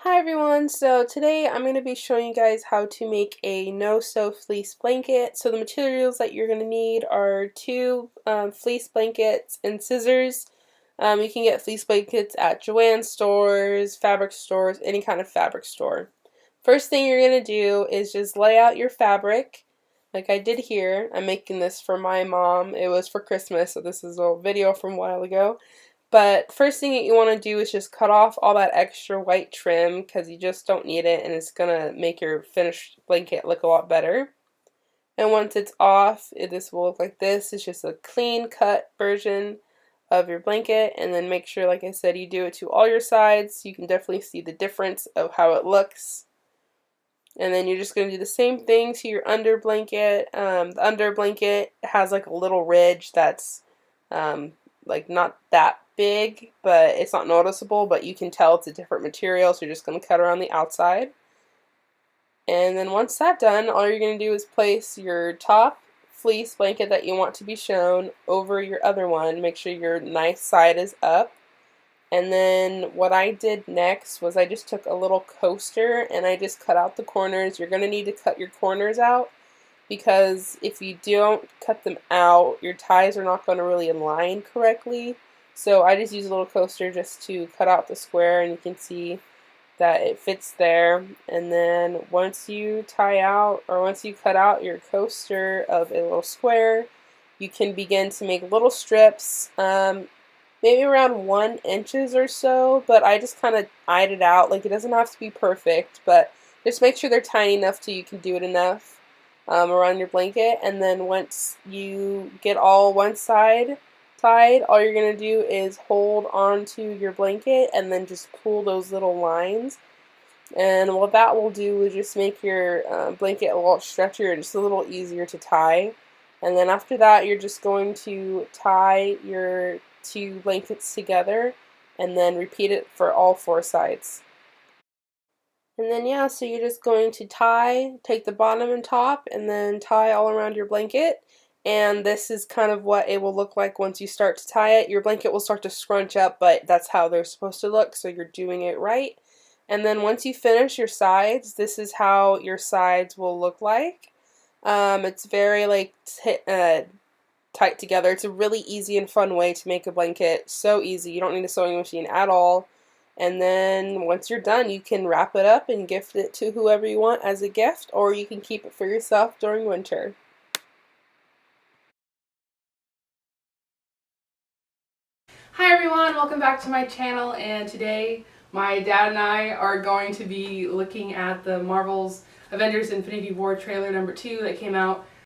Hi everyone, so today I'm going to be showing you guys how to make a no-sew fleece blanket. So the materials that you're going to need are two fleece blankets and scissors. You can get fleece blankets at Joann stores, fabric stores, any kind of fabric store. First thing you're going to do is just lay out your fabric like I did here. I'm making this for my mom. It was for Christmas, so this is a video from a while ago. But first thing that you want to do is just cut off all that extra white trim because you just don't need it and it's going to make your finished blanket look a lot better. And once it's off, this will look like this. It's just a clean cut version of your blanket, and then make sure, like I said, you do it to all your sides. You can definitely see the difference of how it looks. And then you're just going to do the same thing to your under blanket. The under blanket has like a little ridge that's like not that big, but it's not noticeable, but you can tell it's a different material, so you're just going to cut around the outside. And then once that's done, all you're going to do is place your top fleece blanket that you want to be shown over your other one. Make sure your nice side is up. And then what I did next was I just took a little coaster and I just cut out the corners. You're going to need to cut your corners out because if you don't cut them out, your ties are not going to really align correctly. So I just use a little coaster just to cut out the square, and you can see that it fits there. And then once you once you cut out your coaster of a little square, you can begin to make little strips. Maybe around 1 inch or so, but I just kind of eyed it out. Like, it doesn't have to be perfect, but just make sure they're tiny enough so you can do it enough around your blanket. And then once you get all one side tied, all you're going to do is hold onto your blanket and then just pull those little lines. And what that will do is just make your blanket a lot stretchier and just a little easier to tie. And then after that, you're just going to tie your two blankets together and then repeat it for all 4 sides. And then yeah, so you're just going to take the bottom and top and then tie all around your blanket. And this is kind of what it will look like once you start to tie it. Your blanket will start to scrunch up, but that's how they're supposed to look, so you're doing it right. And then once you finish your sides, this is how your sides will look like. It's very like tight together. It's a really easy and fun way to make a blanket. So easy. You don't need a sewing machine at all. And then once you're done, you can wrap it up and gift it to whoever you want as a gift, or you can keep it for yourself during winter. Hi everyone, welcome back to my channel, and today my dad and I are going to be looking at the Marvel's Avengers Infinity War trailer number 2 that came out